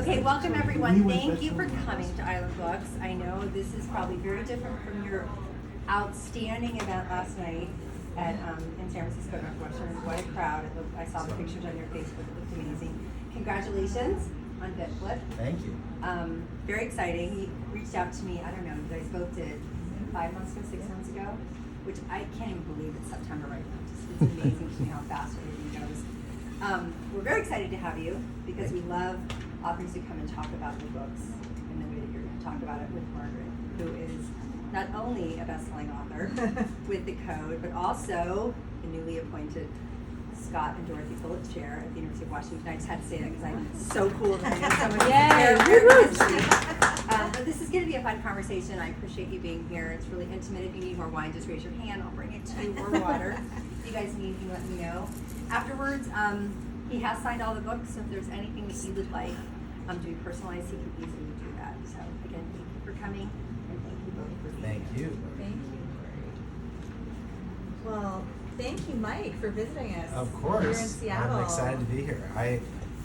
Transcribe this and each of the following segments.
Okay, welcome everyone. Thank you for coming to Island Books. I know this is probably very different from your outstanding event last night at in San Francisco Northwestern. What a crowd! I saw the pictures on your Facebook. It looked amazing. Congratulations on BitFlip. Thank you. Very exciting. He reached out to me. I don't know. You guys both did 5 months ago, 6 months ago, which I can't even believe it's September right now. It's amazing to me how fast everything goes. We're very excited to have you because we love authors who come and talk about their books in the way that you're going to talk about it with Margaret, who is not only a best-selling author with The Code, but also the newly appointed Scott and Dorothy Phillips Chair at the University of Washington. I just had to say that because I'm so cool that I know someone but this is going to be a fun conversation. I appreciate you being here. It's really intimate. If you need more wine, just raise your hand. I'll bring it to you, or water. If you guys need anything, let me know. Afterwards, he has signed all the books, so if there's anything that you would like to be personalized, he can easily do that. So again, thank you for coming, and thank you both for being here. Thank you. Well, thank you, Mike, for visiting us. Of course. Here in Seattle. I'm excited to be here.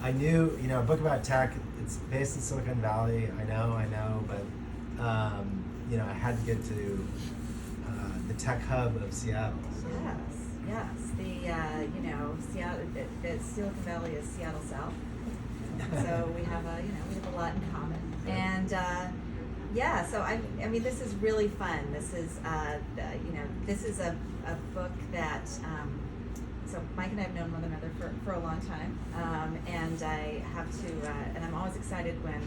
I knew, a book about tech, it's based in Silicon Valley. I know, but, I had to get to the tech hub of Seattle. So. Yes. Seattle, the Silicon Valley is Seattle South. So we have a lot in common. And so I mean, this is really fun. This is this is a book that so Mike and I have known one another for a long time, and I have to and I'm always excited when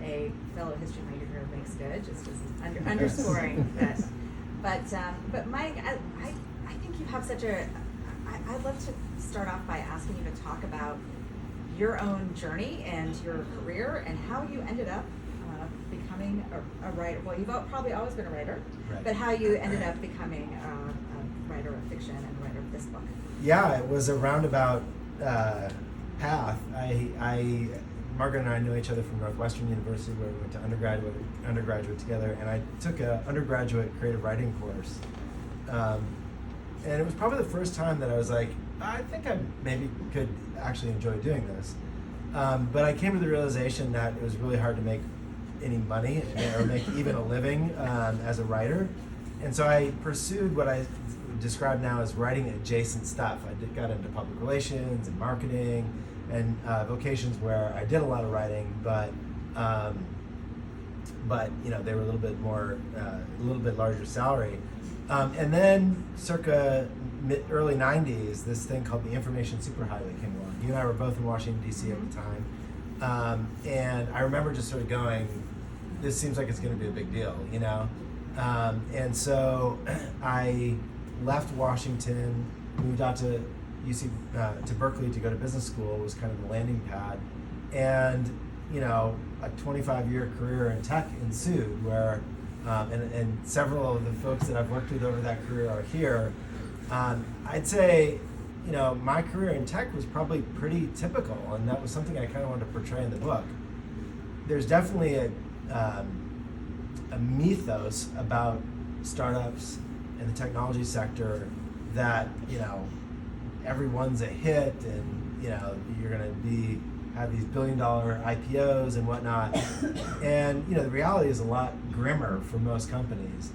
a fellow history major makes good, just underscoring that. But Mike, I think you have such a. I'd love to start off by asking you to talk about your own journey and your career and how you ended up becoming a writer. Well, you've probably always been a writer, right. But how you ended up becoming a writer of fiction and a writer of this book. Yeah, it was a roundabout path. Margaret and I knew each other from Northwestern University, where we went to undergraduate together, and I took an undergraduate creative writing course. And it was probably the first time that I was like, I think I maybe could actually enjoy doing this. But I came to the realization that it was really hard to make any money or make even a living as a writer. And so I pursued what I describe now as writing adjacent stuff. I got into public relations and marketing and vocations where I did a lot of writing, but they were a little bit larger salary. And then circa early 90s, this thing called the Information Superhighway came along. You and I were both in Washington, D.C. at the time. And I remember just sort of going, this seems like it's going to be a big deal, And so I left Washington, moved out to to Berkeley to go to business school. It was kind of the landing pad. And, a 25-year career in tech ensued where and several of the folks that I've worked with over that career are here. I'd say, my career in tech was probably pretty typical, and that was something I kind of wanted to portray in the book. There's definitely a mythos about startups and the technology sector that, everyone's a hit and, you're going to have these billion-dollar IPOs and whatnot. And, the reality is a lot grimmer for most companies.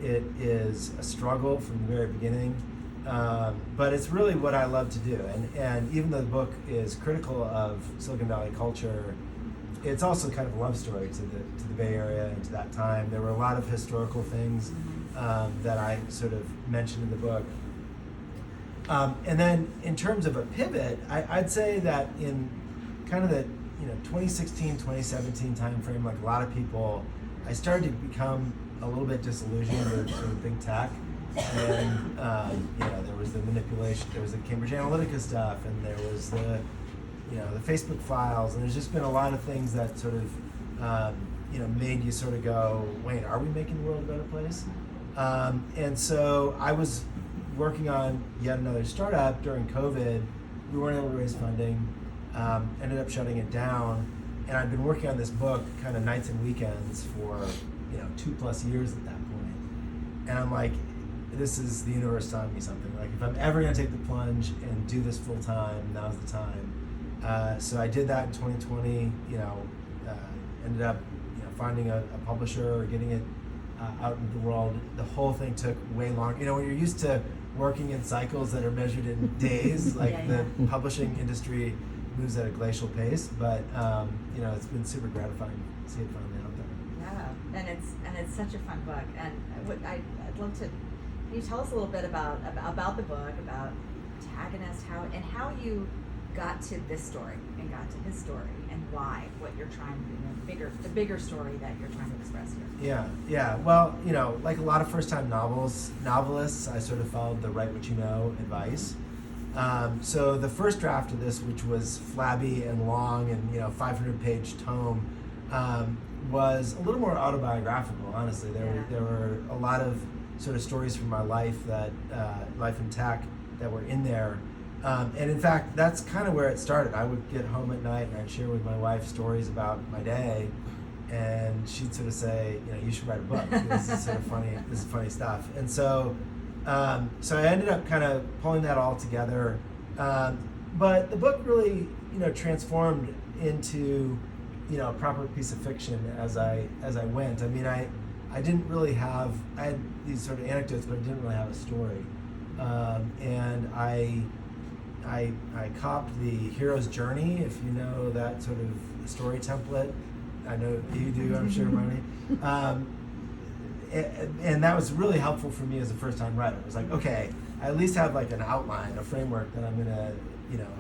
It is a struggle from the very beginning, but it's really what I love to do. And even though the book is critical of Silicon Valley culture, it's also kind of a love story to the Bay Area and to that time. There were a lot of historical things that I sort of mentioned in the book. And then in terms of a pivot, I'd say that in kind of the 2016, 2017 timeframe, like a lot of people, I started to become a little bit disillusioned with sort of big tech. And there was the manipulation, there was the Cambridge Analytica stuff, and there was the Facebook files, and there's just been a lot of things that sort of made you sort of go, wait, are we making the world a better place? And so I was working on yet another startup during COVID. We weren't able to raise funding, ended up shutting it down, and I'd been working on this book kind of nights and weekends for 2+ years at that point. And I'm like, this is the universe telling me something. Like, if I'm ever gonna take the plunge and do this full time, now's the time. So I did that in 2020. Ended up finding a publisher or getting it out into the world. The whole thing took way long. When you're used to working in cycles that are measured in days, like Yeah. the publishing industry moves at a glacial pace. But it's been super gratifying to see it finally out there. Yeah, and it's such a fun book. And I'd love to. Can you tell us a little bit about the book, about protagonist, how you got to this story and got to his story, and why, what you're trying to the bigger story that you're trying to express here. Yeah. Well, like a lot of first-time novelists, I sort of followed the write what you know advice. So the first draft of this, which was flabby and long and 500-page tome, was a little more autobiographical. Honestly, there were a lot of sort of stories from my life life in tech that were in there. And in fact, that's kind of where it started. I would get home at night and I'd share with my wife stories about my day, and she'd sort of say, you should write a book. This is sort of funny. This is funny stuff. And so I ended up kind of pulling that all together. But the book really, transformed into, a proper piece of fiction as I went. I mean, I didn't really have. I had these sort of anecdotes, but I didn't really have a story. And I copped the hero's journey, if you know that sort of story template. I know you do, I'm sure, Marnie. And that was really helpful for me as a first-time writer. It was like, okay, I at least have like an outline, a framework that I'm gonna,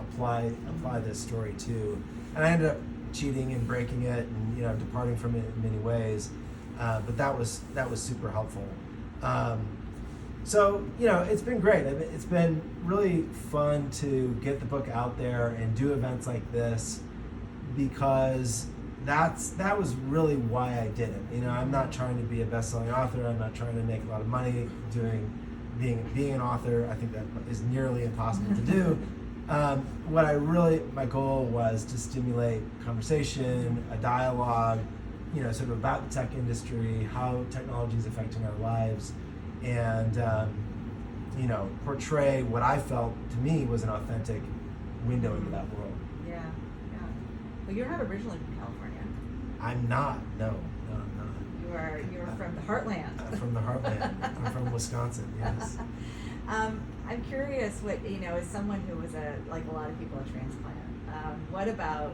apply this story to. And I ended up cheating and breaking it, and departing from it in many ways. But that was super helpful. So, it's been great. I mean, it's been really fun to get the book out there and do events like this, because that was really why I did it. I'm not trying to be a best-selling author. I'm not trying to make a lot of money being an author. I think that is nearly impossible to do. My goal was to stimulate conversation, a dialogue, sort of about the tech industry, how technology is affecting our lives, and portray what I felt to me was an authentic window into that world. Yeah. Well, you're not originally from California. I'm not. No, I'm not. You are from the heartland. I'm from the heartland. I'm from Wisconsin. Yes. I'm curious, what as someone who was like a lot of people, a transplant. What about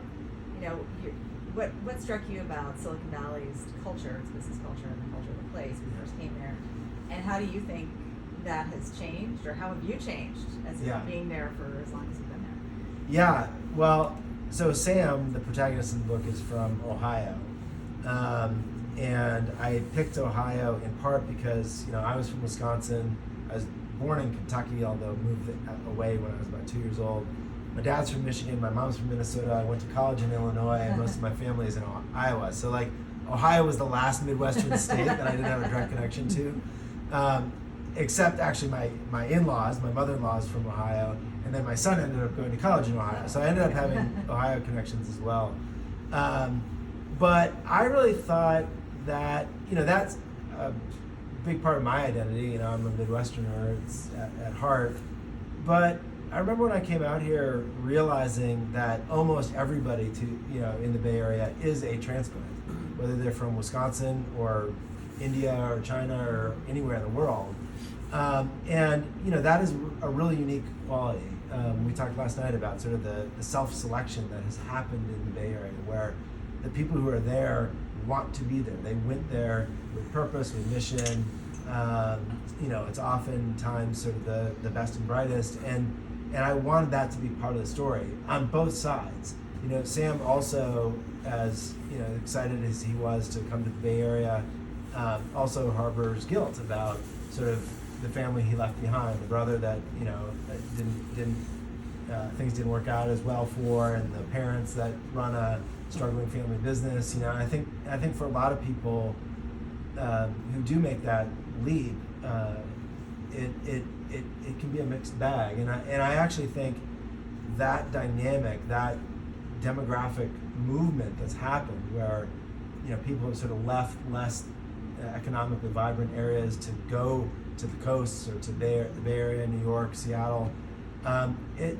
what struck you about Silicon Valley's culture, its business culture, and the culture of the place when you first came there? And how do you think that has changed, or how have you changed as being there for as long as you've been there? Yeah, well, so Sam, the protagonist of the book, is from Ohio. And I picked Ohio in part because, I was from Wisconsin. I was born in Kentucky, although moved away when I was about 2 years old. My dad's from Michigan, my mom's from Minnesota. I went to college in Illinois, and most of my family is in Iowa. So, Ohio was the last Midwestern state that I didn't have a direct connection to. Except actually my in-laws, my mother-in-law is from Ohio, and then my son ended up going to college in Ohio. So I ended up having Ohio connections as well. But I really thought that, that's a big part of my identity. I'm a Midwesterner at heart. But I remember when I came out here realizing that almost everybody in the Bay Area is a transplant, whether they're from Wisconsin or India or China or anywhere in the world. And that is a really unique quality. We talked last night about sort of the self-selection that has happened in the Bay Area, where the people who are there want to be there. They went there with purpose, with mission. It's oftentimes sort of the best and brightest, and I wanted that to be part of the story on both sides. Sam also, as excited as he was to come to the Bay Area, also harbors guilt about sort of the family he left behind, the brother that things didn't work out as well for, and the parents that run a struggling family business. I think for a lot of people who do make that leap, it can be a mixed bag, and I actually think that dynamic, that demographic movement that's happened, where people have sort of left less economically vibrant areas to go to the coasts or to the Bay Area, New York, Seattle. It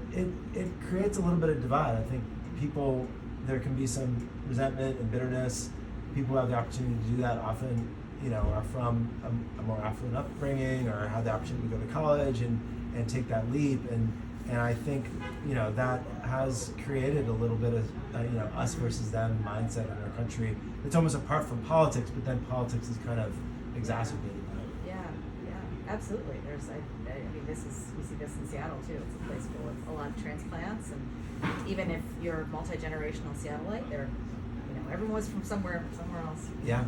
creates a little bit of divide. I think people, there can be some resentment and bitterness. People who have the opportunity to do that often, are from a more affluent upbringing or have the opportunity to go to college and take that leap. And I think, that has created a little bit of, us versus them mindset in our country. It's almost apart from politics, but then politics is kind of exacerbated that. Yeah, absolutely. We see this in Seattle too. It's a place full of a lot of transplants, and even if you're multi-generational Seattleite, everyone was from somewhere else. Yeah.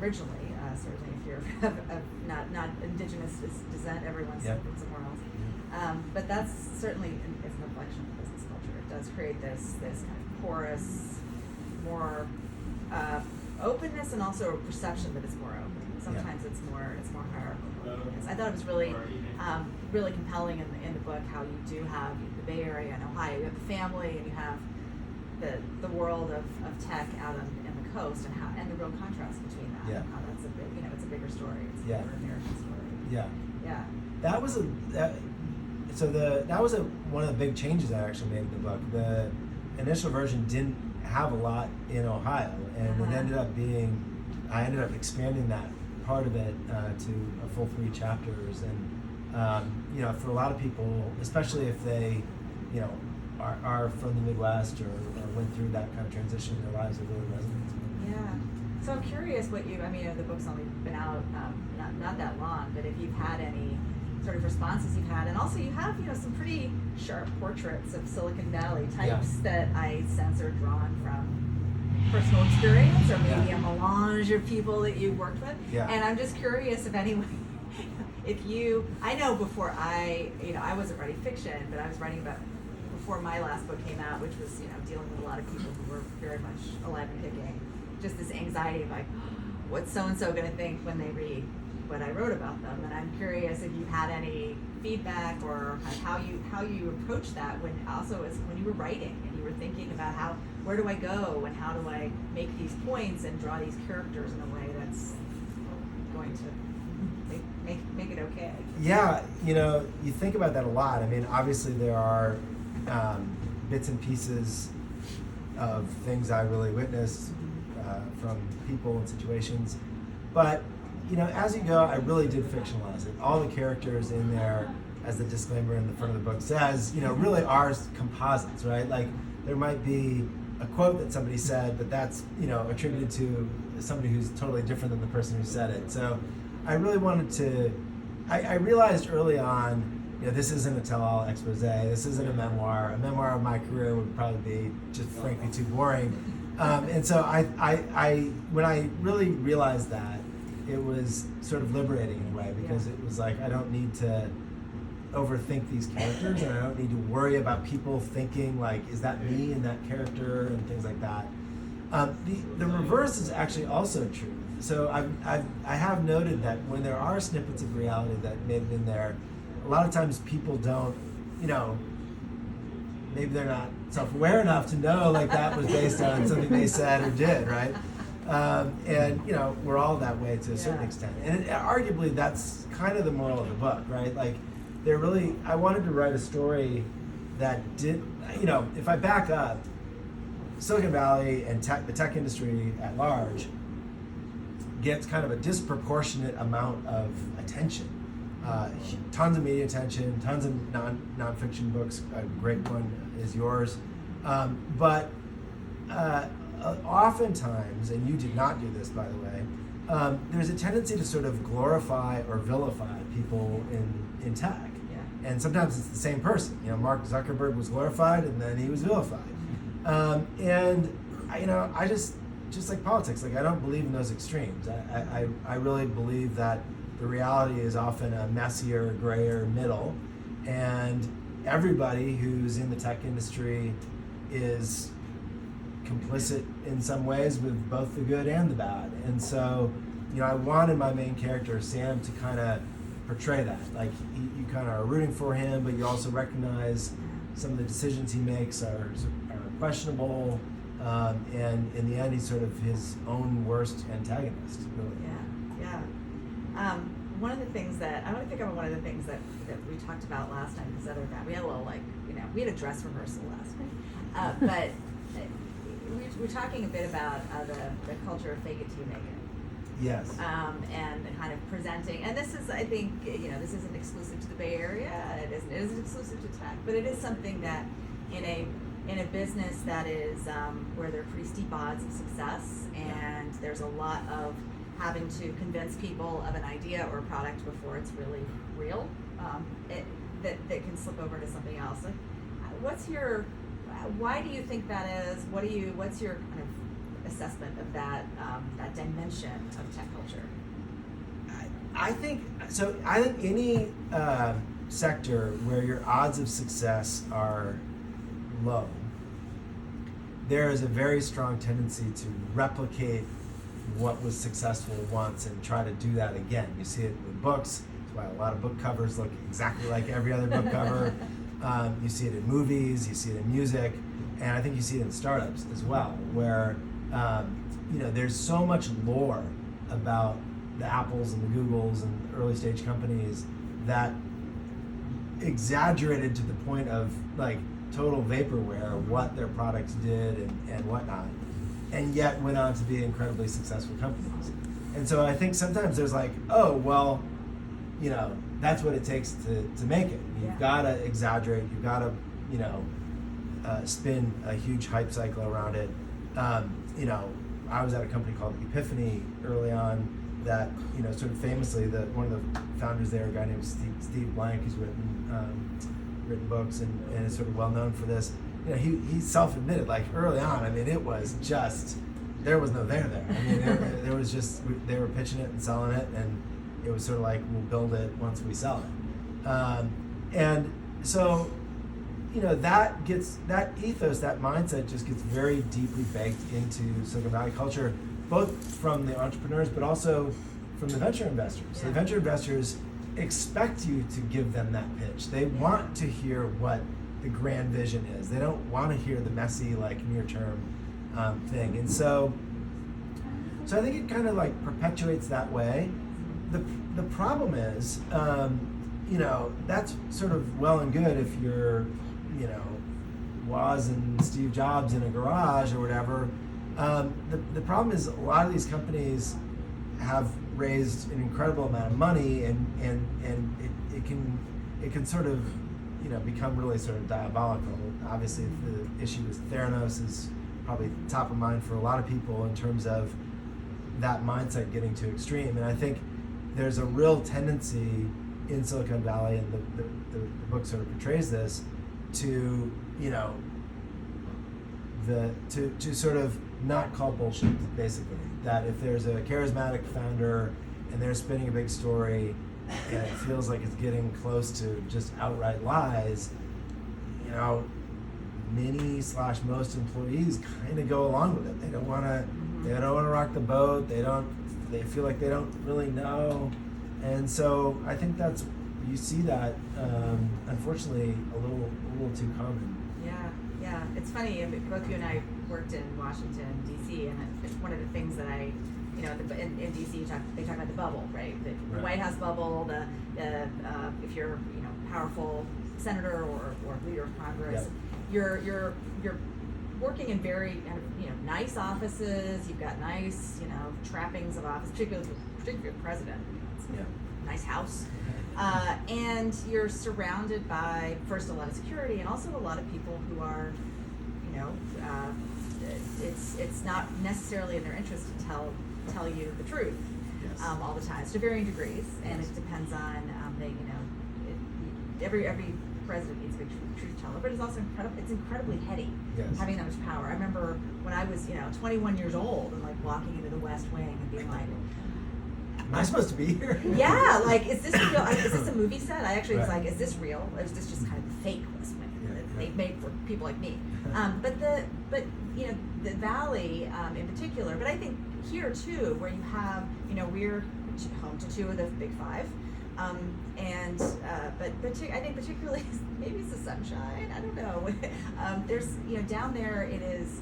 Originally, certainly if you're of not indigenous descent, everyone's from somewhere else. But that's certainly it's an reflection of business culture. It does create this kind of porous, more openness, and also a perception that it's more open. Sometimes it's more hierarchical. Yes, I thought it was really really compelling in the book how you do have the Bay Area and Ohio. You have the family, and you have the world of tech out on the coast, and the real contrast between that. Yeah. How that's a big, it's a bigger story. It's a Yeah. bigger American story. Yeah. Yeah. That was one of the big changes I actually made in the book. The initial version didn't have a lot in Ohio, and it ended up I ended up expanding that part of it to a full 3 chapters. And for a lot of people, especially if they, are from the Midwest or went through that kind of transition in their lives, it really resonates with them. Yeah. So I'm curious what the book's only been out not that long, but if you've had any sort of responses you've had, and also you have some pretty sharp portraits of Silicon Valley types that I sense are drawn from personal experience or maybe a melange of people that you worked with. Yeah. And I'm just curious if anyone, I know before I wasn't writing fiction, but I was writing about before my last book came out, which was dealing with a lot of people who were very much alive and kicking, just this anxiety of like, what's so and so going to think when they read what I wrote about them. And I'm curious if you had any feedback or how you approached that when you were writing and you were thinking about where do I go and how do I make these points and draw these characters in a way that's going to make it okay. Yeah, you think about that a lot. I mean, obviously there are bits and pieces of things I really witnessed from people and situations, but as you go, I really did fictionalize it. All the characters in there, as the disclaimer in the front of the book says, really are composites, right? Like there might be a quote that somebody said, but that's attributed to somebody who's totally different than the person who said it. So I really wanted to. I realized early on, this isn't a tell-all expose. This isn't a memoir. A memoir of my career would probably be just frankly too boring. And so I when I really realized that, it was sort of liberating in a way, because it was like I don't need to overthink these characters, and I don't need to worry about people thinking like, is that me in that character and things like that. The reverse is actually also true. So I have noted that when there are snippets of reality that made it in there, a lot of times people don't, maybe they're not self-aware enough to know like that was based on something they said or did, right? And we're all that way to a certain extent. And arguably that's kind of the moral of the book, right? Like I wanted to write a story that did, if I back up, Silicon Valley and the tech industry at large gets kind of a disproportionate amount of attention. Tons of media attention, tons of nonfiction books. A great one is yours. But oftentimes, and you did not do this, by the way, there's a tendency to sort of glorify or vilify people in tech. Yeah. And sometimes it's the same person. Mark Zuckerberg was glorified and then he was vilified. And I just like politics, like I don't believe in those extremes. I really believe that the reality is often a messier, grayer middle, and everybody who's in the tech industry is complicit in some ways with both the good and the bad. And so, I wanted my main character, Sam, to kind of portray that. Like, you kind of are rooting for him, but you also recognize some of the decisions he makes are questionable, and in the end, he's sort of his own worst antagonist, really. Yeah. one of the things that I want to pick up on one of the things that we talked about last night. This other guy, we had a little we had a dress rehearsal last night, but we're talking a bit about the culture of fake it till you make it. Yes. And kind of presenting, and this is, I think, this isn't exclusive to the Bay Area. It isn't exclusive to tech, but it is something that in a business that is where there are pretty steep odds of success, and there's a lot of having to convince people of an idea or a product before it's really real, that can slip over to something else. Like, why do you think that is? What's your kind of assessment of that dimension of tech culture? I think any sector where your odds of success are low, there is a very strong tendency to replicate what was successful once and try to do that again. You see it with books. That's why a lot of book covers look exactly like every other book cover. You see it in movies, you see it in music, and I think you see it in startups as well, where there's so much lore about the Apples and the Googles and the early stage companies that exaggerated to the point of like total vaporware what their products did and whatnot, and yet went on to be incredibly successful companies. And so I think sometimes there's like, oh, well, that's what it takes to make it. You've got to exaggerate, you've got to, spin a huge hype cycle around it. I was at a company called Epiphany early on that, sort of famously, one of the founders there, a guy named Steve Blank, who's written books and is sort of well known for this. He self-admitted, like early on, I mean, it was just, there was no there. I mean, there was just, they were pitching it and selling it, and it was sort of like, we'll build it once we sell it. And so, that ethos, that mindset just gets very deeply baked into Silicon Valley culture, both from the entrepreneurs, but also from the venture investors. Yeah. So the venture investors expect you to give them that pitch. They want to hear what the grand vision is. They don't want to hear the messy, like near-term thing. And so I think it kind of like perpetuates that way. The problem is, that's sort of well and good if you're, Woz and Steve Jobs in a garage or whatever. The problem is a lot of these companies have raised an incredible amount of money, and it can sort of become really sort of diabolical. Obviously, the issue with Theranos is probably top of mind for a lot of people in terms of that mindset getting too extreme. And I think there's a real tendency in Silicon Valley, and the book sort of portrays this, to to sort of not call bullshit, basically. That if there's a charismatic founder and they're spinning a big story and it feels like it's getting close to just outright lies, many/most employees kind of go along with it. They don't want to rock the boat. They feel like they don't really know. And so I think you see that, unfortunately, a little too common. Yeah. It's funny, both you and I worked in Washington, D.C., and it's one of the things that I, in D.C. they talk about the bubble, right? The White House bubble, if you're, powerful senator or leader of Congress, you're working in very kind of, nice offices. You've got nice, trappings of office, particularly president. Nice house. And you're surrounded by, first, a lot of security, and also a lot of people who are, it's not necessarily in their interest to tell you the truth all the time, to varying degrees, and it depends on every president needs a big truth teller, but it's also incredibly heady, having that much power. I remember when I was 21 years old and like walking into the West Wing and being like, am I supposed to be here? Yeah, like, is this real? Is this a movie set? I actually was like, is this real? Or is this just kind of fake West Wing that they made for people like me? But the Valley in particular, but I think here too, where you have, we're home to two of the big five, but I think particularly maybe it's the sunshine. I don't know. There's down there it is.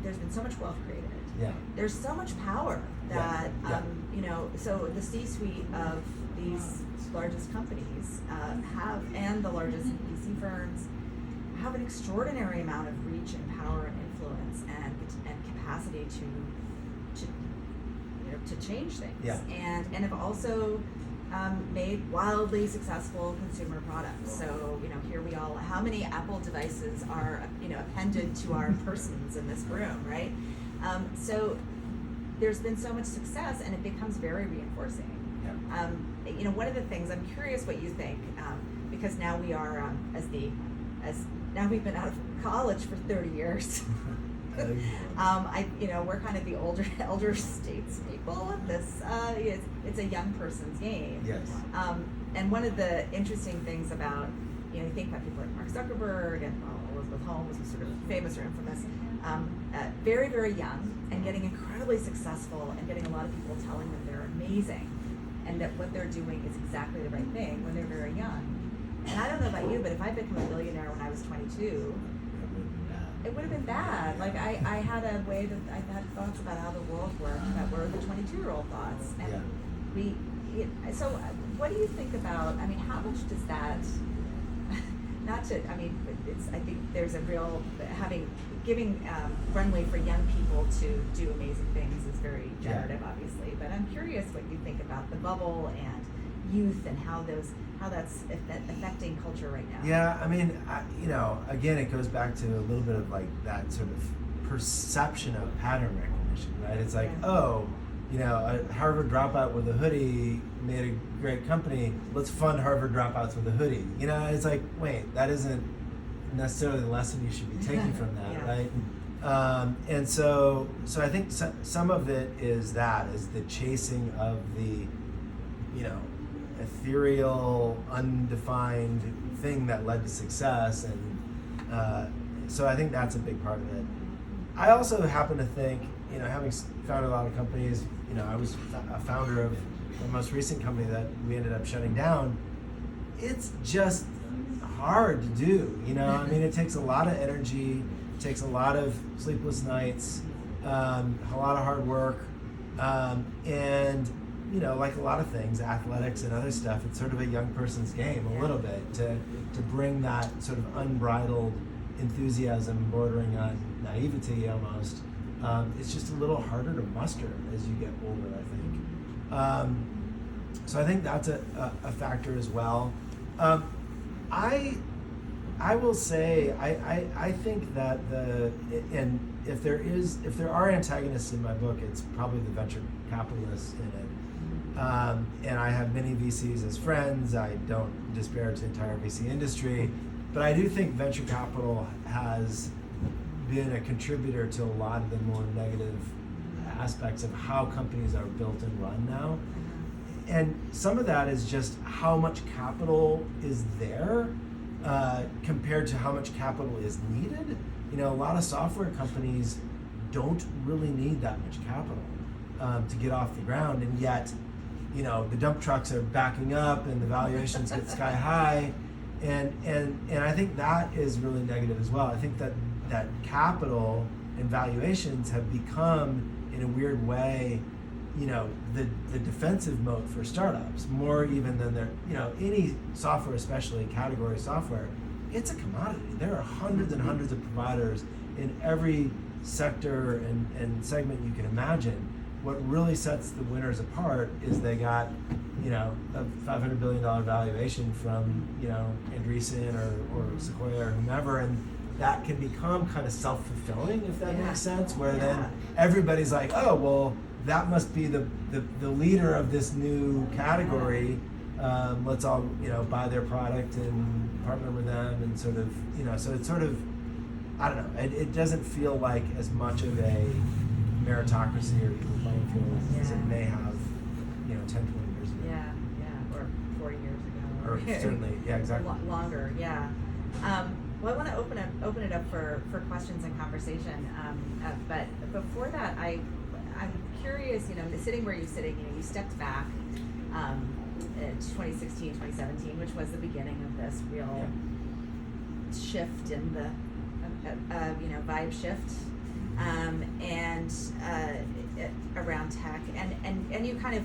There's been so much wealth created. Yeah. there's so much power that, Yeah. you know, so the C-suite of these largest companies have, and the largest VC firms, have an extraordinary amount of reach and power and influence and capacity to change things. Yeah. And have also made wildly successful consumer products. So, you know, here we all, how many Apple devices are, you know, appended to our persons in this room, right? So there's been so much success, and it becomes very reinforcing. Yeah. You know, one of the things, I'm curious what you think, because now we are, now we've been out of college for 30 years. You know, we're kind of the elder statespeople of this. It's a young person's game. Yes. And one of the interesting things about, you know, you think about people like Mark Zuckerberg and Elizabeth Holmes was sort of famous or infamous, very, very young and getting incredibly successful and getting a lot of people telling them they're amazing and that what they're doing is exactly the right thing when they're very young. And I don't know about you, but if I'd become a billionaire when I was 22, it would have been bad. Like I had a way that I had thoughts about how the world worked that were the 22-year-old thoughts. And so what do you think about, I mean, how much does that, I think there's a real, giving runway for young people to do amazing things is very generative, obviously, but I'm curious what you think about the bubble and youth and how that's affecting culture right now. Yeah, I mean, you know, again, it goes back to a little bit of like that sort of perception of pattern recognition, right? It's like, oh, you know, a Harvard dropout with a hoodie made a great company. Let's fund Harvard dropouts with a hoodie. You know, it's like, wait, that isn't necessarily the lesson you should be taking from that, right? And so I think some of it is the chasing of the, you know, ethereal, undefined thing that led to success, and so I think that's a big part of it. I also happen to think, you know, having founded a lot of companies, you know, I was a founder of the most recent company that we ended up shutting down. It's just hard to do, you know. I mean, it takes a lot of energy, it takes a lot of sleepless nights, a lot of hard work, and you know, like a lot of things, athletics and other stuff, it's sort of a young person's game a little bit to bring that sort of unbridled enthusiasm bordering on naivety almost. It's just a little harder to muster as you get older, I think. So I think that's a factor as well. I will say I think that if there are antagonists in my book, it's probably the venture capitalists in it. And I have many VCs as friends. I don't disparage the entire VC industry, but I do think venture capital has been a contributor to a lot of the more negative aspects of how companies are built and run now. And some of that is just how much capital is there compared to how much capital is needed. You know, a lot of software companies don't really need that much capital to get off the ground, and yet, you know, the dump trucks are backing up and the valuations get sky high, and I think that is really negative as well. I think that capital and valuations have become, in a weird way, you know, the defensive moat for startups, more even than you know, any software, especially category software, it's a commodity. There are hundreds and hundreds of providers in every sector and segment you can imagine. What really sets the winners apart is they got, you know, a $500 billion valuation from, you know, Andreessen or Sequoia or whomever, and that can become kind of self-fulfilling, if that makes sense, where then everybody's like, oh, well, that must be the leader of this new category. Let's all, you know, buy their product and partner with them, and sort of, you know, so it's sort of, I don't know, it doesn't feel like as much of a meritocracy or equal playing field as it may have, you know, 10, 20 years ago. Yeah, or 40 years ago. Or certainly, yeah, exactly. Longer, yeah. Well, I want to open it up for questions and conversation, but before that, I'm curious, you know, sitting where you're sitting, you know, you stepped back in 2016, 2017, which was the beginning of this real shift in the, you know, vibe shift. and around tech, and you kind of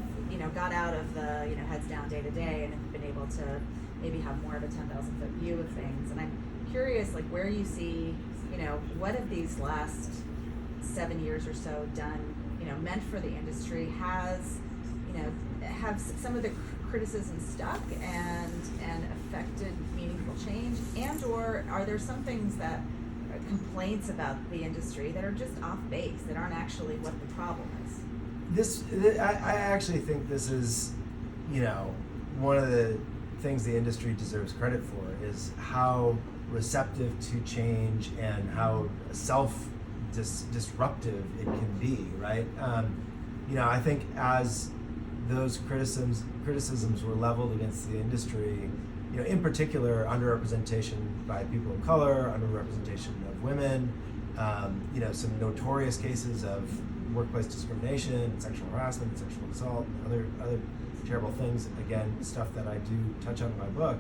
got out of the heads down day to day and have been able to maybe have more of a 10,000-foot view of things. And I'm curious, like, where you see, what have these last 7 years or so done, meant for the industry? Have some of the criticism stuck and affected meaningful change, and or are there some things that complaints about the industry that are just off base, that aren't actually what the problem is? I actually think this is, one of the things the industry deserves credit for is how receptive to change and how disruptive it can be, right? I think as those criticisms were leveled against the industry, in particular underrepresentation by people of color, underrepresentation of women, some notorious cases of workplace discrimination, sexual harassment, sexual assault, and other terrible things. Again, stuff that I do touch on in my book.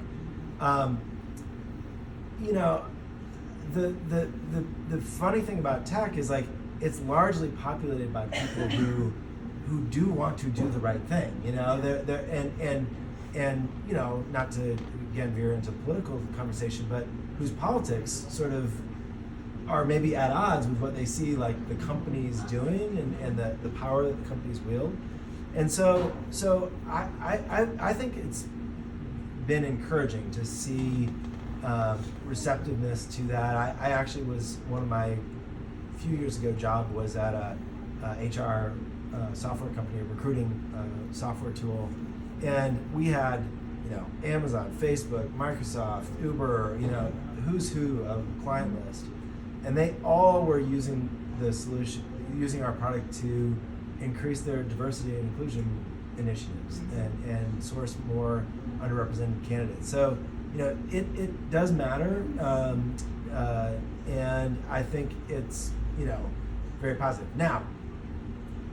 The funny thing about tech is, like, it's largely populated by people who do want to do the right thing. They're not to again veer into political conversation, but whose politics sort of are maybe at odds with what they see like the companies doing and the power that the companies wield. And so I think it's been encouraging to see receptiveness to that. I actually was, one of my few years ago job was at a HR software company, a recruiting software tool, and we had Amazon, Facebook, Microsoft, Uber, who's who of the client list, and they all were using the solution, using our product to increase their diversity and inclusion initiatives and source more underrepresented candidates. So it does matter, and I think it's very positive. Now,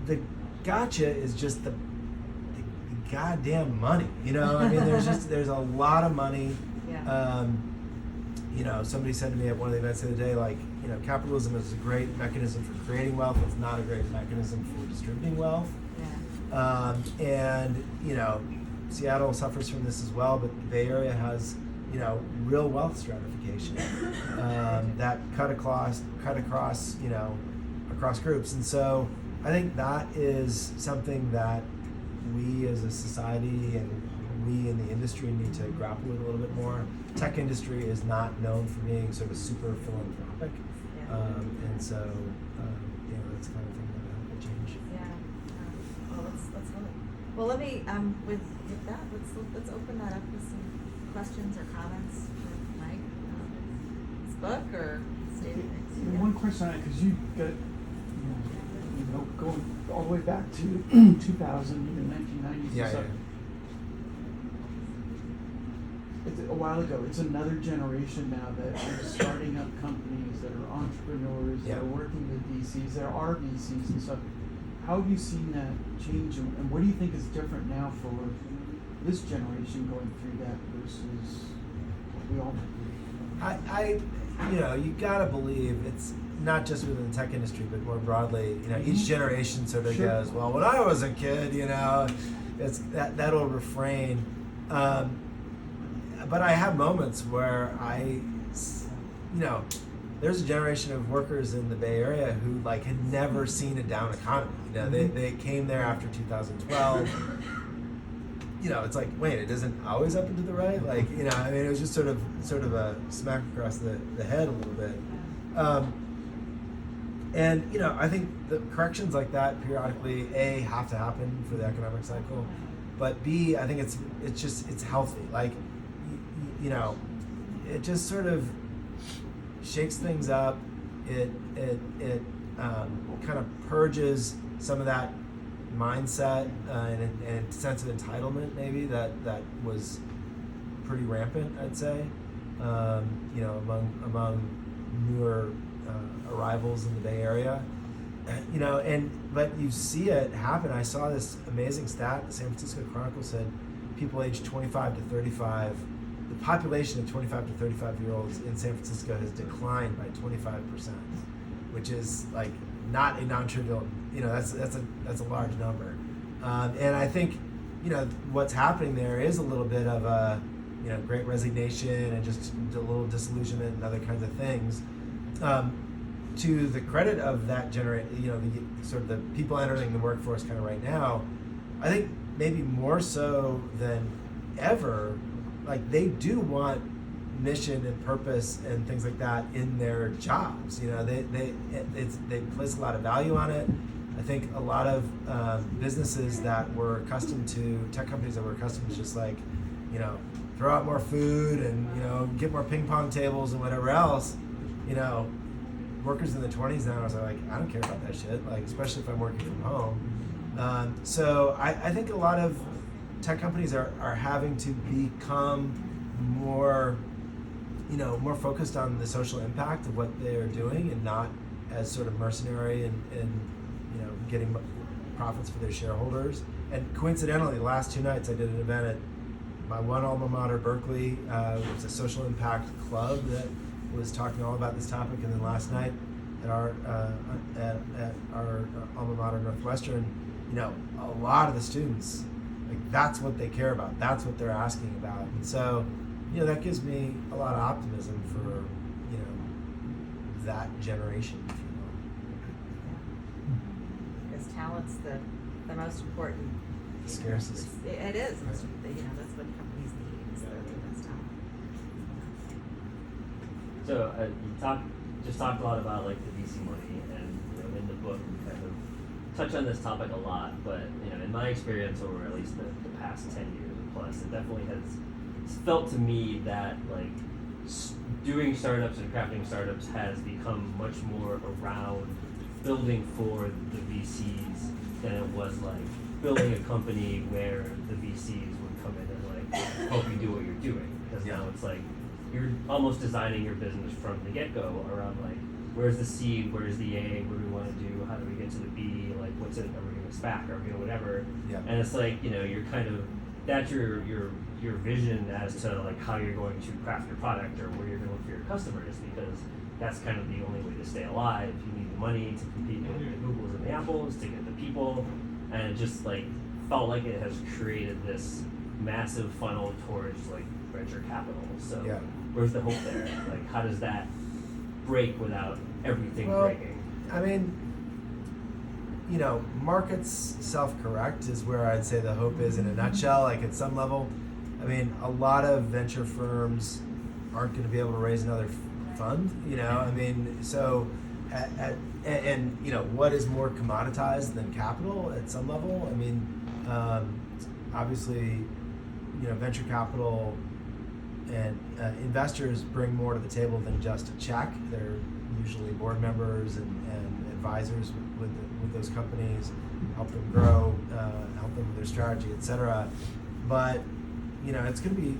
the gotcha is just the goddamn money. There's a lot of money. Yeah. Somebody said to me at one of the events the other day, like, capitalism is a great mechanism for creating wealth. It's not a great mechanism for distributing wealth. Yeah. And Seattle suffers from this as well, but the Bay Area has real wealth stratification that cut across across groups. And so I think that is something that we as a society and we in the industry need to grapple with a little bit more. Tech industry is not known for being sort of super philanthropic, and so that's the kind of thing that will help change. Yeah. Well, let's hope. Well, let me with that, let's open that up with some questions or comments for Mike. His book or state of things. Yeah. One question on it, because you got going all the way back to 2000, even 1990s and stuff. It's a while ago. It's another generation now that are starting up companies, that are entrepreneurs, that are working with VCs, there are VCs and stuff. How have you seen that change, and what do you think is different now for this generation going through that versus what we all do? You gotta believe it's not just within the tech industry, but more broadly, each generation sort of goes, well, when I was a kid, it's that old refrain. But I have moments where there's a generation of workers in the Bay Area who had never seen a down economy. They came there after 2012. It's like, wait, it isn't always up and to the right? It was just sort of a smack across the head a little bit. And I think the corrections like that periodically, A, have to happen for the economic cycle, but B, I think it's healthy. It just sort of shakes things up. It kind of purges some of that mindset and a sense of entitlement maybe that was pretty rampant, I'd say, among newer arrivals in the Bay Area, but you see it happen. I saw this amazing stat. The San Francisco Chronicle said people aged 25 to 35, the population of 25 to 35-year-olds in San Francisco has declined by 25%, which is not a non-trivial, that's a large number. And I think, what's happening there is a little bit of a, great resignation and just a little disillusionment and other kinds of things. To the credit of that the sort of the people entering the workforce kind of right now, I think maybe more so than ever, like they do want mission and purpose and things like that in their jobs. They place a lot of value on it. I think a lot of businesses that were accustomed to, tech companies that were accustomed to just like, throw out more food and, get more ping pong tables and whatever else, workers in the 20s now are like, I don't care about that shit, like, especially if I'm working from home. So I think a lot of tech companies are having to become more, more focused on the social impact of what they're doing and not as sort of mercenary and getting profits for their shareholders. And coincidentally, the last 2 nights I did an event at my one alma mater, Berkeley. It was a social impact club that was talking all about this topic. And then last night at our alma mater, Northwestern, a lot of the students, like that's what they care about. That's what they're asking about. And so, that gives me a lot of optimism for, that generation, if you will. Because talent's the most important. Scarcest. It is. Right. That's what companies need. Is the best talent. So you talked a lot about like the VC money, and in the book we kind of touch on this topic a lot. But in my experience over at least the past 10 years or plus, it definitely has felt to me that like doing startups and crafting startups has become much more around building for the VCs than it was like building a company where the VCs would come in and like help you do what you're doing. Because now it's like you're almost designing your business from the get-go around like where's the seed, where's the A, what do we want to do, how do we get to the B, like what's it, are we going to SPAC or whatever. Yeah. And it's like you're kind of that's your vision as to like how you're going to craft your product or where you're going to look for your customers, because that's kind of the only way to stay alive. You need the money to compete with the Googles and the Apples, to get the people, and it just like felt like it has created this massive funnel towards like venture capital. So Yeah. where's the hope there? Like how does that break without everything Well, breaking? I mean, markets self-correct is where I'd say the hope is in a nutshell. Like at some level, I mean, a lot of venture firms aren't going to be able to raise another fund. I mean, so what is more commoditized than capital at some level? I mean, obviously, venture capital and investors bring more to the table than just a check. They're usually board members and advisors with those companies, help them grow, help them with their strategy, etc. But it's going to be,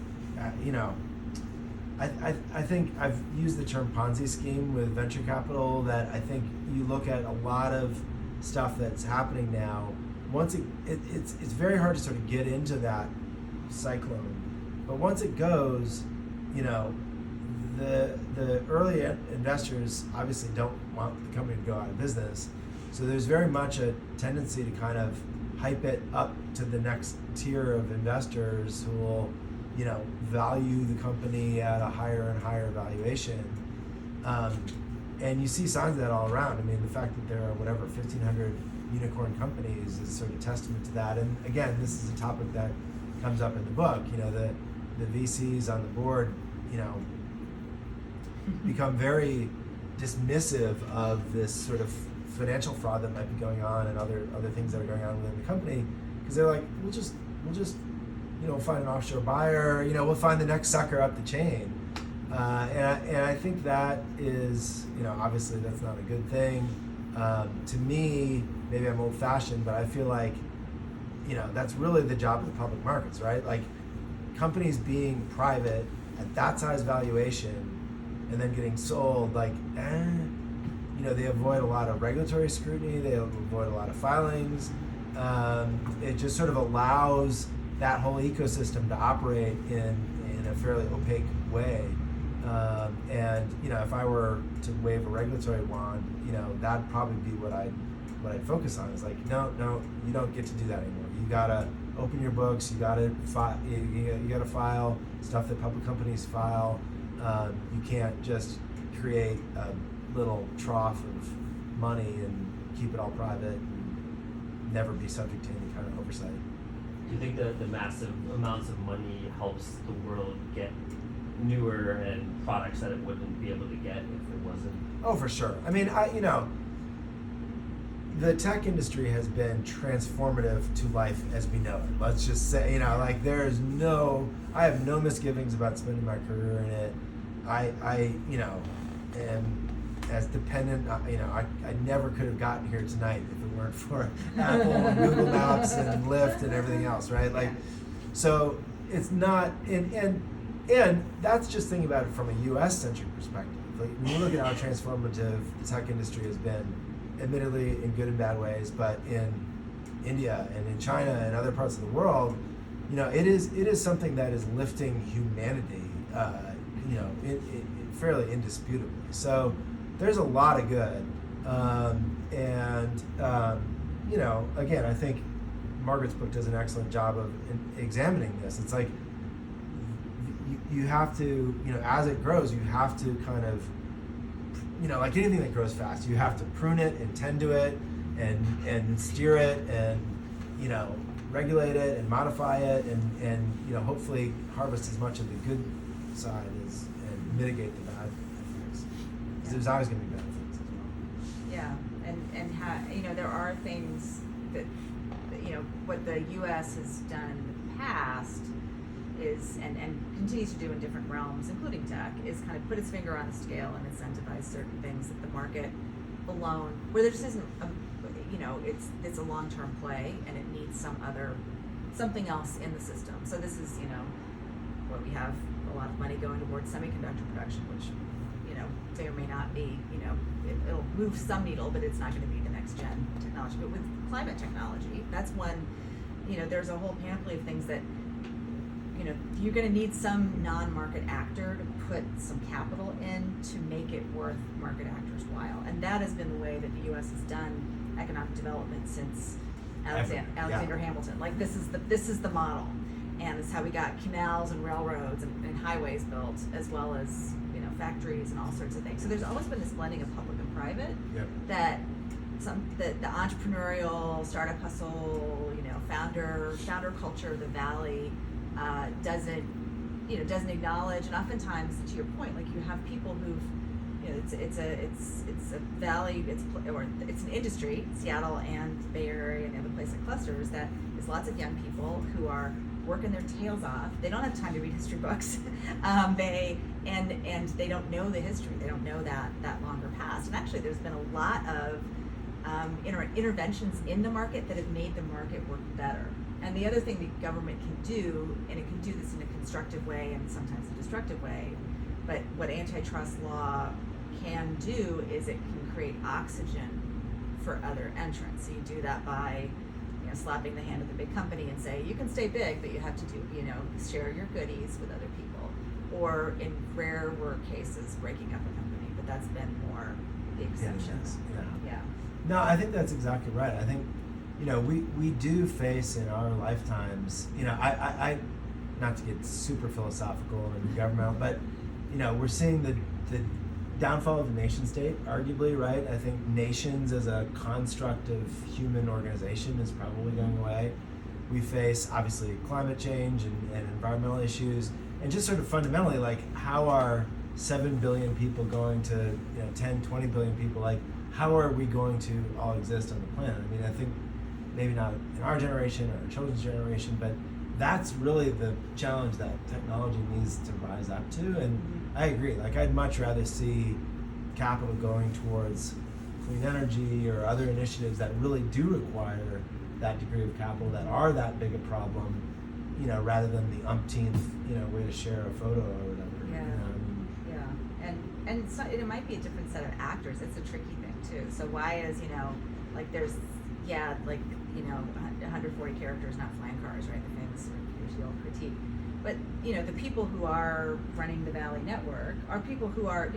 I think I've used the term Ponzi scheme with venture capital, that I think you look at a lot of stuff that's happening now. Once it's very hard to sort of get into that cyclone, but once it goes, the early investors obviously don't want the company to go out of business, so there's very much a tendency to kind of hype it up to the next tier of investors who will value the company at a higher and higher valuation. And you see signs of that all around. I mean, the fact that there are 1,500 unicorn companies is sort of testament to that. And again, this is a topic that comes up in the book. The VCs on the board, become very dismissive of this sort of financial fraud that might be going on and other things that are going on within the company, because they're like, we'll just find an offshore buyer, we'll find the next sucker up the chain. And I think that is, obviously that's not a good thing. To me, maybe I'm old-fashioned, but I feel like, that's really the job of the public markets, right? Like companies being private at that size valuation and then getting sold, like, they avoid a lot of regulatory scrutiny, they avoid a lot of filings. It just sort of allows that whole ecosystem to operate in a fairly opaque way. And if I were to wave a regulatory wand, that'd probably be what I'd focus on. Is like, no, you don't get to do that anymore. You gotta open your books. You gotta you gotta file stuff that public companies file. You can't just create a little trough of money and keep it all private and never be subject to any kind of oversight. Do you think that the massive amounts of money helps the world get newer and products that it wouldn't be able to get if it wasn't? Oh, for sure. I mean, the tech industry has been transformative to life as we know it. Let's just say, I have no misgivings about spending my career in it. I am as dependent, I never could have gotten here tonight if it weren't for Apple and Google Maps and Lyft and everything else, right? Like, so it's not, and that's just thinking about it from a U.S.-centric perspective. Like, when you look at how transformative the tech industry has been, admittedly in good and bad ways, but in India and in China and other parts of the world, it is something that is lifting humanity, fairly indisputably. So there's a lot of good, again, I think Margaret's book does an excellent job of examining this. It's like you have to, as it grows, you have to kind of, like anything that grows fast, you have to prune it and tend to it and steer it and, regulate it and modify it and hopefully harvest as much of the good side and mitigate the bad effects. Because there's always going to be bad effects as well. Yeah, and there are things that what the U.S. has done in the past is and continues to do in different realms, including tech, is kind of put its finger on the scale and incentivize certain things that the market alone, where there just isn't it's a long-term play and it needs something else in the system. So this is where we have a lot of money going towards semiconductor production, which may or may not be, it'll move some needle, but it's not going to be the next gen technology. But with climate technology, that's one, there's a whole panoply of things that, you're going to need some non-market actor to put some capital in to make it worth market actors' while. And that has been the way that the U.S. has done economic development since Alexander Hamilton. Like, this is the model. And it's how we got canals and railroads and highways built, as well as factories and all sorts of things. So there's always been this blending of public and private. Yep. That the entrepreneurial startup hustle, founder culture of the Valley doesn't acknowledge. And oftentimes, to your point, like, you have people who've it's a valley, it's an industry, Seattle and Bay Area and other places like clusters, that is lots of young people who are working their tails off. They don't have time to read history books. They don't know the history. They don't know that longer past. And actually, there's been a lot of interventions in the market that have made the market work better. And the other thing the government can do, and it can do this in a constructive way and sometimes a destructive way, but what antitrust law can do is it can create oxygen for other entrants. So you do that by slapping the hand of the big company and say, you can stay big, but you have to share your goodies with other people. Or in rare cases, breaking up a company, but that's been more the exception. Yeah. No, I think that's exactly right. I think, we do face in our lifetimes, I not to get super philosophical and governmental, but, we're seeing the downfall of the nation state, arguably, right? I think nations as a construct of human organization is probably going away. We face, obviously, climate change and environmental issues, and just sort of fundamentally, like, how are 7 billion people going to 10, 20 billion people? Like, how are we going to all exist on the planet? I mean, I think maybe not in our generation or our children's generation, but that's really the challenge that technology needs to rise up to. And I agree. Like, I'd much rather see capital going towards clean energy or other initiatives that really do require that degree of capital, that are that big a problem, rather than the umpteenth, way to share a photo or whatever. Yeah. And so it might be a different set of actors. It's a tricky thing too. So why is, there's, 140 characters, not flying cars, right? The famous sort of here's the old critique. But the people who are running the Valley Network are people who are,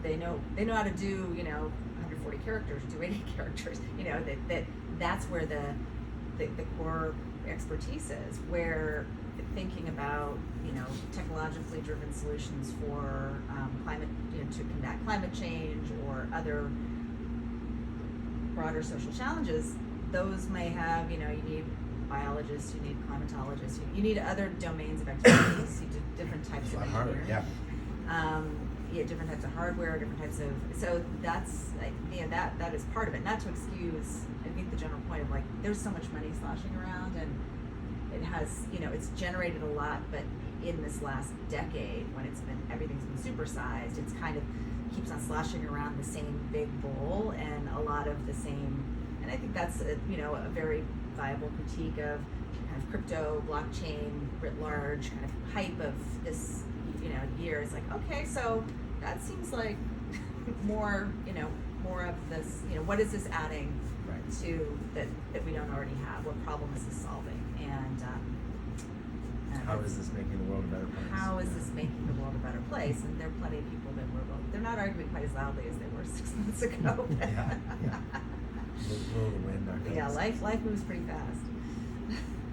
they know how to do 140 characters, 280 characters. That's where the core expertise is. Where thinking about technologically driven solutions for climate, to combat climate change or other broader social challenges, those may have, you need biologists, you need climatologists, you need other domains of expertise, you do different types of engineering. Different types of hardware, different types of, so that's, that is part of it. Not to excuse, I think, the general point of there's so much money sloshing around, and it has, it's generated a lot, but in this last decade, when everything's been supersized, it's kind of keeps on sloshing around the same big bowl and a lot of the same, and I think that's a very viable critique of kind of crypto, blockchain writ large, kind of hype of this year. It's okay, so that seems like more of this, what is this adding to that we don't already have? What problem is this solving? And how is this making the world a better place? How is this making the world a better place? And there are plenty of people that they're not arguing quite as loudly as they were 6 months ago. Yeah, life moves pretty fast.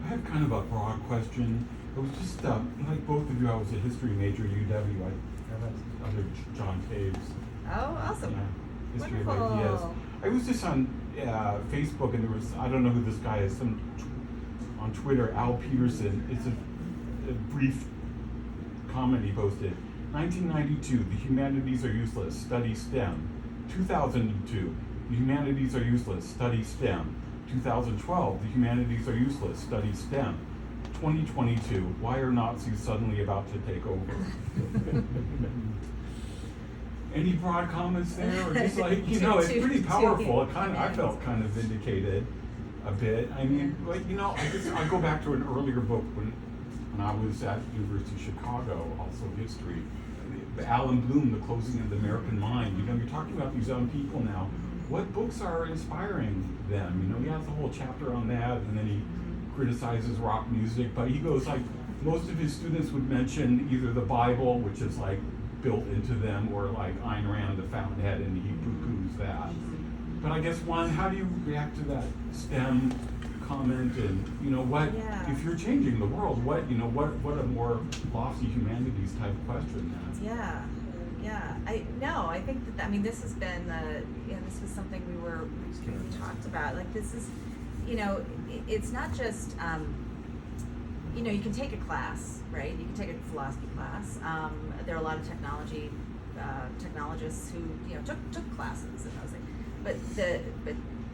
I have kind of a broad question. It was just, like both of you, I was a history major at UW, under John Taves. Oh, awesome. Yeah, history Wonderful. of ideas. I was just on Facebook, and there was, I don't know who this guy is, on Twitter, Al Peterson. It's a brief comment he posted. 1992, the humanities are useless, study STEM. 2002, the humanities are useless, study STEM. 2012, the humanities are useless, study STEM. 2022, why are Nazis suddenly about to take over? Any broad comments there? Or just it's pretty powerful. I felt kind of vindicated a bit. I mean, I go back to an earlier book when I was at University of Chicago, also history. Alan Bloom, The Closing of the American Mind. You're talking about these young people now. What books are inspiring them? He has a whole chapter on that, and then he criticizes rock music, but he goes most of his students would mention either the Bible, which is built into them, or Ayn Rand, the Fountainhead, and he poo-poos that. But I guess, how do you react to that STEM comment, and what if you're changing the world? What a more lofty humanities type question that's. I think that this has been this was something we talked about. This is, it's not just you can take a class, right? You can take a philosophy class. There are a lot of technologists who took classes, and I was but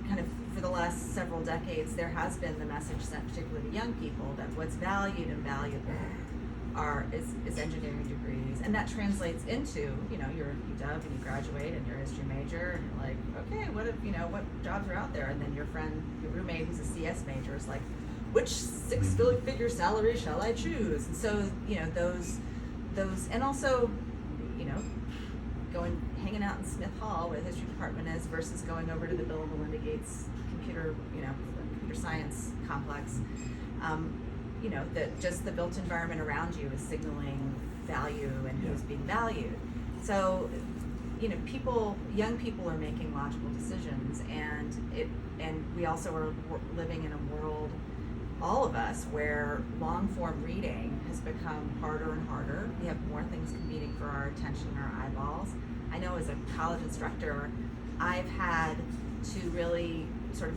kind of for the last several decades, there has been the message sent, particularly to young people, that what's valued and valuable is engineering degrees, and that translates into you're at UW and you graduate and you're a history major, and you're okay, what jobs are out there? And then your roommate who's a CS major is which six-figure salary shall I choose? And so those, and also hanging out in Smith Hall where the history department is versus going over to the Bill and Melinda Gates computer science complex. That just the built environment around you is signaling value and who's being valued. So, young people are making logical decisions, and we also are living in a world, all of us, where long form reading has become harder and harder. We have more things competing for our attention and our eyeballs. I know as a college instructor, I've had to really sort of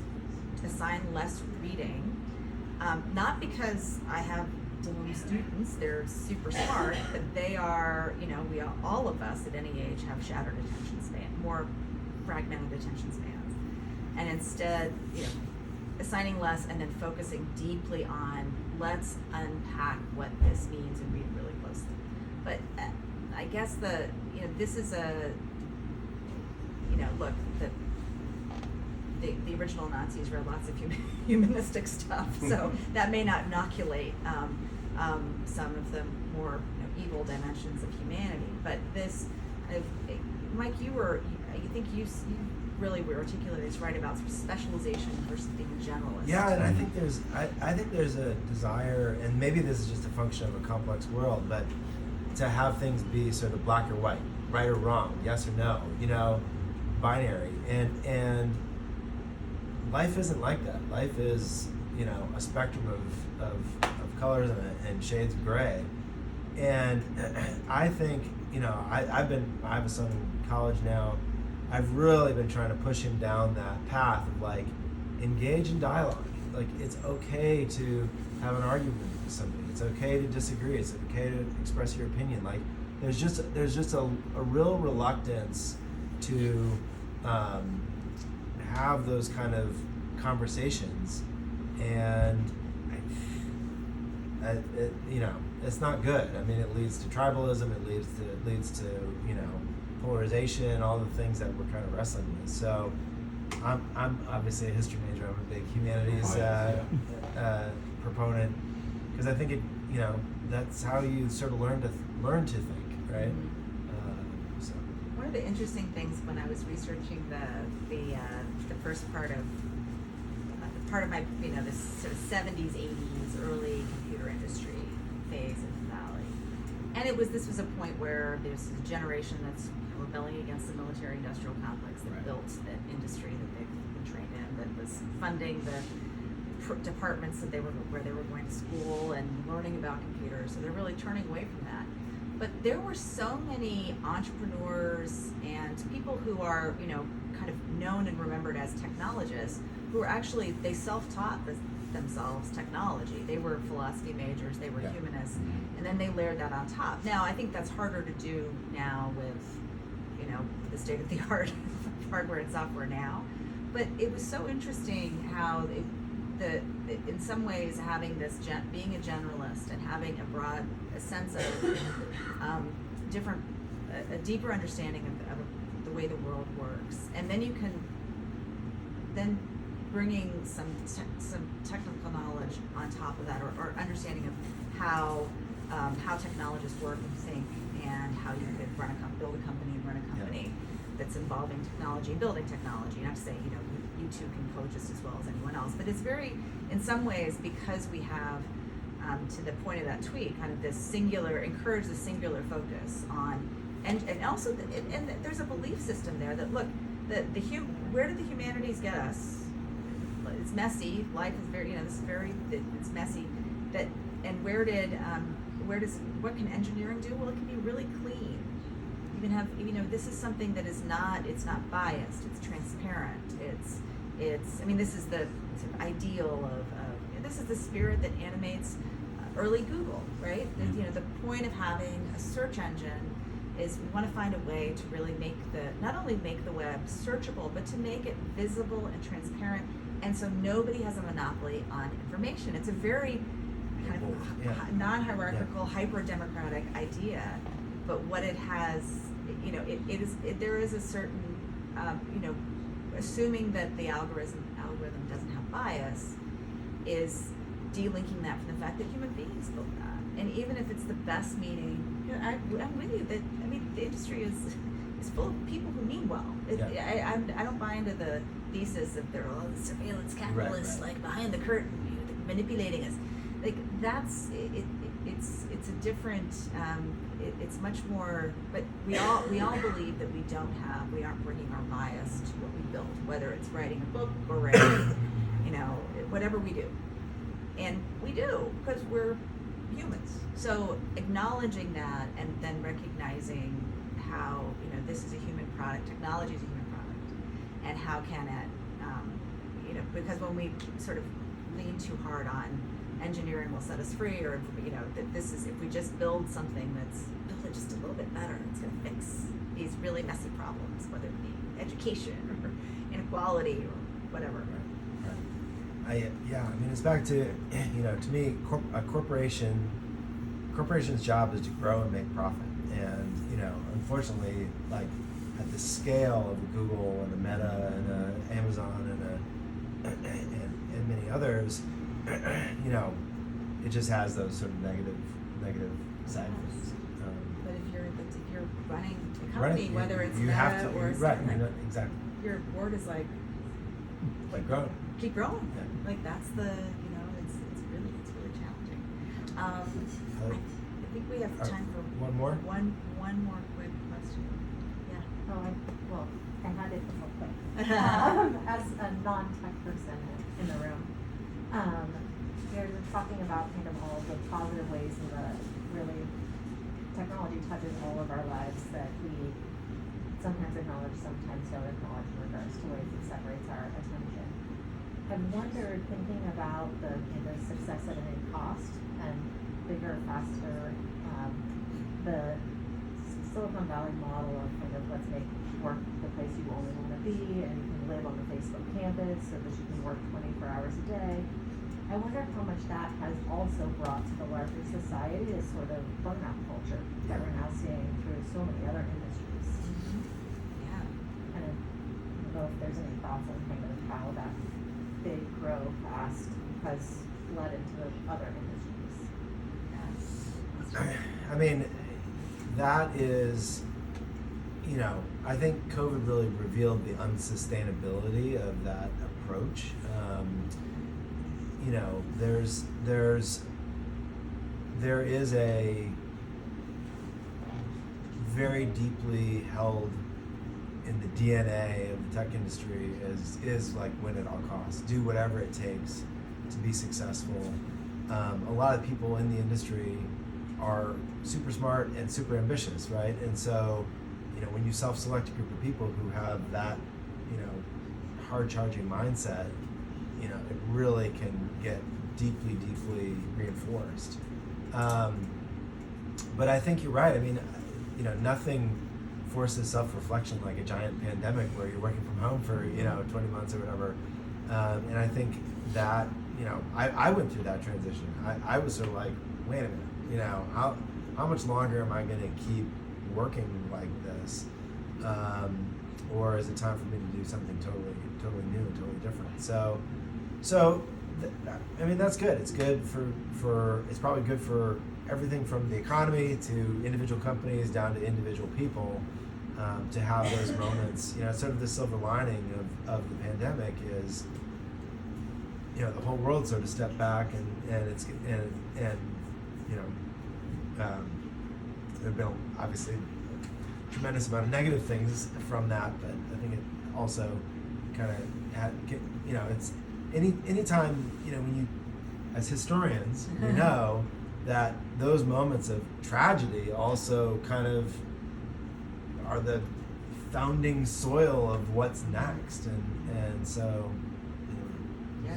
assign less reading. Not because I have dumb students, they're super smart, but they are, all of us at any age have shattered attention span, more fragmented attention spans. And instead, assigning less and then focusing deeply on, let's unpack what this means and read really closely. But I guess this is look, the original Nazis read lots of humanistic stuff, so that may not inoculate some of the more evil dimensions of humanity. But this, Mike, you really we articulated is right about sort of specialization versus being a generalist. Yeah, and I think there's a desire, and maybe this is just a function of a complex world, but to have things be sort of black or white, right or wrong, yes or no, binary, and life isn't like that. Life is, a spectrum of colors and shades of gray, and I think, I have a son in college now. I've really been trying to push him down that path of like engage in dialogue. Like it's okay to have an argument with somebody. It's okay to disagree. It's okay to express your opinion. Like there's just a real reluctance to have those kind of conversations, and it's not good. I mean, it leads to tribalism. It leads to polarization, all the things that we're kind of wrestling with. So I'm obviously a history major. I'm a big humanities proponent, because I think that's how you sort of learn to think, right? So one of the interesting things when I was researching the first part of my this sort of 70s, 80s, early computer industry phase in the Valley, and this was a point where there's a generation that's rebelling against the military-industrial complex that built that industry that they've been trained in, that was funding the departments where they were going to school and learning about computers. So they're really turning away from that. But there were so many entrepreneurs and people who are, kind of known and remembered as technologists, who were actually, they self-taught themselves technology. They were philosophy majors, they were humanists, and then they layered that on top. Now, I think that's harder to do now with, the state-of-the-art hardware and software now. But it was so interesting how in some ways having this being a generalist and having a sense of a deeper understanding of the way the world works, and then you can bringing some technical knowledge on top of that, or understanding of how technologists work and think, and how you could build a company and run a company that's involving technology and building technology. Not to say you two can coexist as well as anyone else, but it's very, in some ways, because we have to the point of that tweet, kind of this encourage the singular focus on, and also and there's a belief system there that look, where did the humanities get us? It's messy. Life is very, it's messy. And what can engineering do? Well, it can be really clean. You can have, this is something that it's not biased. It's transparent. This is the sort of ideal of this is the spirit that animates early Google, right? The point of having a search engine is we want to find a way to really not only make the web searchable, but to make it visible and transparent, and so nobody has a monopoly on information. It's a very kind of non-hierarchical, hyper-democratic idea, but what it has, there is a certain, assuming that the algorithm doesn't have bias, is delinking that from the fact that human beings built that. And even if it's the best meaning, I'm with you that, the industry is full of people who mean well. I don't buy into the thesis that they're all the surveillance capitalists, like behind the curtain, manipulating us. Like that's it. It's a different. It's much more. But we all believe that we aren't bringing our bias to what we build, whether it's writing a book or writing, whatever we do, and we do because we're humans. So acknowledging that and then recognizing how this is a human product, technology is a human product, and how can it, because when we sort of lean too hard on engineering will set us free, or that this is, if we just build something that's build it just a little bit better, it's going to fix these really messy problems, whether it be education or inequality or whatever. It's back to, to me, a corporation's job is to grow and make profit. And, unfortunately, like at the scale of a Google and a Meta and a Amazon and many others, it just has those sort of negative side effects. But if you're running a company, whether it's you Meta have to, or right, Starlink, exactly. your word is like, Like growing. keep growing. Yeah. Like that's the, it's really challenging. I think we have time for One more? one more quick question. Yeah. Oh, well, I had it real quick. As a non-tech person in the room, we were talking about kind of all the positive ways and the really technology touches all of our lives that we sometimes acknowledge, sometimes don't acknowledge in regards to ways it separates our attention. I've wondered, thinking about the kind of success at any cost and bigger, faster, the Silicon Valley model of kind of let's make work the place you only want to be, and you can live on the Facebook campus so that you can work 24 hours a day. I wonder how much that has also brought to the larger society this sort of burnout culture that we're now seeing through so many other industries. Yeah. And I don't know if there's any thoughts on kind of how that big grow fast has led into the other industries. I mean, that is, I think COVID really revealed the unsustainability of that approach. There is a very deeply held in the DNA of the tech industry is like win at all costs, do whatever it takes to be successful. A lot of people in the industry are super smart and super ambitious, right? And so, when you self-select a group of people who have that, hard-charging mindset, it really can get deeply, deeply reinforced. But I think you're right. I mean, nothing forces self-reflection like a giant pandemic where you're working from home for, 20 months or whatever. And I think that, I went through that transition. I was sort of like, wait a minute, how much longer am I going to keep working like this? Or is it time for me to do something totally new and totally different? I mean, that's good. It's good for it's probably good for everything from the economy to individual companies down to individual people, to have those moments. Sort of the silver lining of the pandemic is, the whole world sort of stepped back and there have been obviously a tremendous amount of negative things from that, but I think it also kind of had, it's anytime, when you, as historians, we know that those moments of tragedy also kind of are the founding soil of what's next, and so.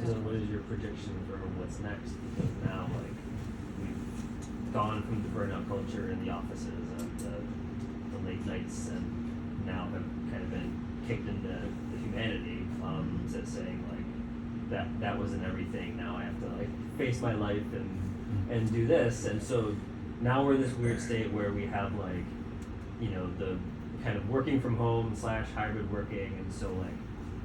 So what is your prediction for what's next? Because now, we've gone from the burnout culture in the offices and the late nights, and now have kind of been kicked into the humanity, to saying that wasn't everything. Now I have to face my life and do this, and so now we're in this weird state where we have the kind of working from home / hybrid working, and so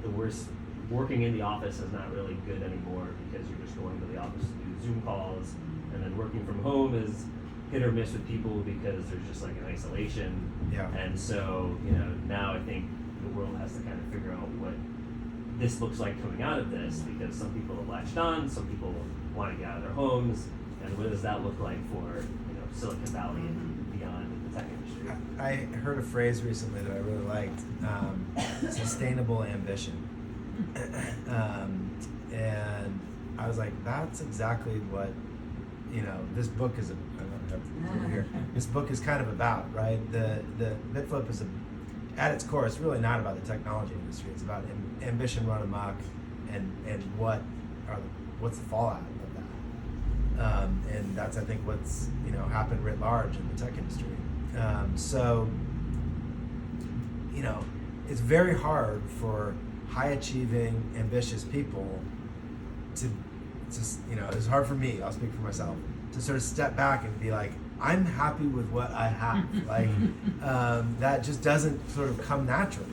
the worst. Working in the office is not really good anymore because you're just going to the office to do Zoom calls, and then working from home is hit or miss with people because there's just an isolation. Yeah. And so, now I think the world has to kind of figure out what this looks like coming out of this, because some people have latched on, some people want to get out of their homes, and what does that look like for, Silicon Valley and beyond in the tech industry? I heard a phrase recently that I really liked, sustainable ambition. And I was like, that's exactly what, this book is, this book is kind of about, right? The BitFlip is at its core, it's really not about the technology industry. It's about ambition run amok and what's the fallout of that. And that's, I think, what's, happened writ large in the tech industry. So, it's very hard for high achieving, ambitious people to it's hard for me, I'll speak for myself, to sort of step back and be like, I'm happy with what I have. That just doesn't sort of come naturally.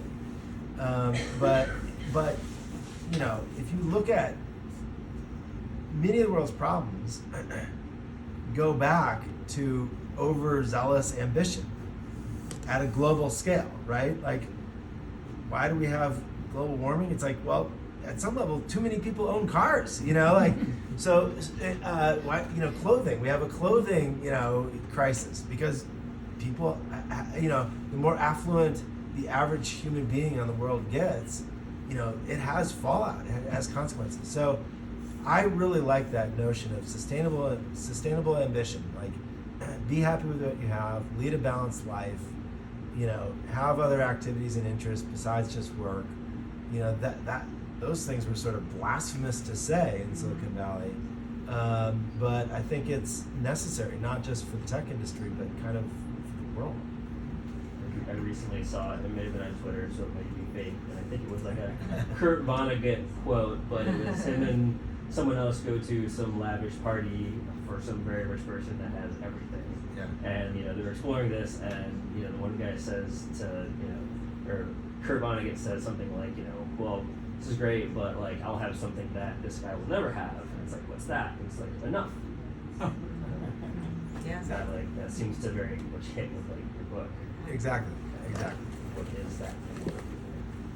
But if you look at many of the world's problems, go back to overzealous ambition at a global scale, right? Why do we have global warming. It's like, well, at some level, too many people own cars, you know, like, so, why, you know, clothing, we have a clothing, you know, crisis because people, you know, the more affluent the average human being on the world gets, you know, it has fallout, it has consequences. So I really like that notion of sustainable ambition, like be happy with what you have, lead a balanced life, you know, have other activities and interests besides just work. You know, that those things were sort of blasphemous to say in Silicon Valley, but I think it's necessary, not just for the tech industry, but kind of for the world. I recently saw it may have been on Twitter, so it might be fake, and I think it was like a Kurt Vonnegut quote, but it was him and someone else go to some lavish party for some very rich person that has everything. Yeah. And, you know, they're exploring this, and, you know, the one guy says to, you know, or Kurt Vonnegut says something like, you know, well, this is great, but, like, I'll have something that this guy will never have. And it's like, what's that? And it's like, enough. Yeah. That seems to very much hit with, like, your book. Exactly. What is that?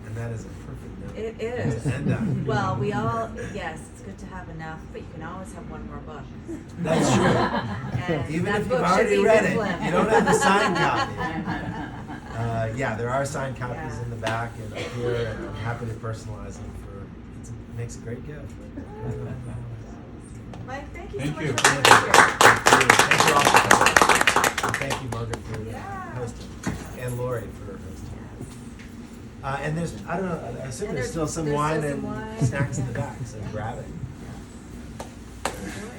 And that is a perfect note. It is. To end on. Well, yes, it's good to have enough, but you can always have one more book. That's true. And Even that if book you've should already be read it, Whitlam. you don't have the signed copy. Yeah, there are signed copies in the back and up here, and I'm happy to personalize them it makes a great gift. Mike, thank you Thank so you. much for being here. Thank you all for coming. And thank you, Margaret, for Yeah. hosting, and Lori for hosting. And there's, I don't know, I assume And there's still some there's wine still and some wine. snacks in the back, so grab it. Enjoy.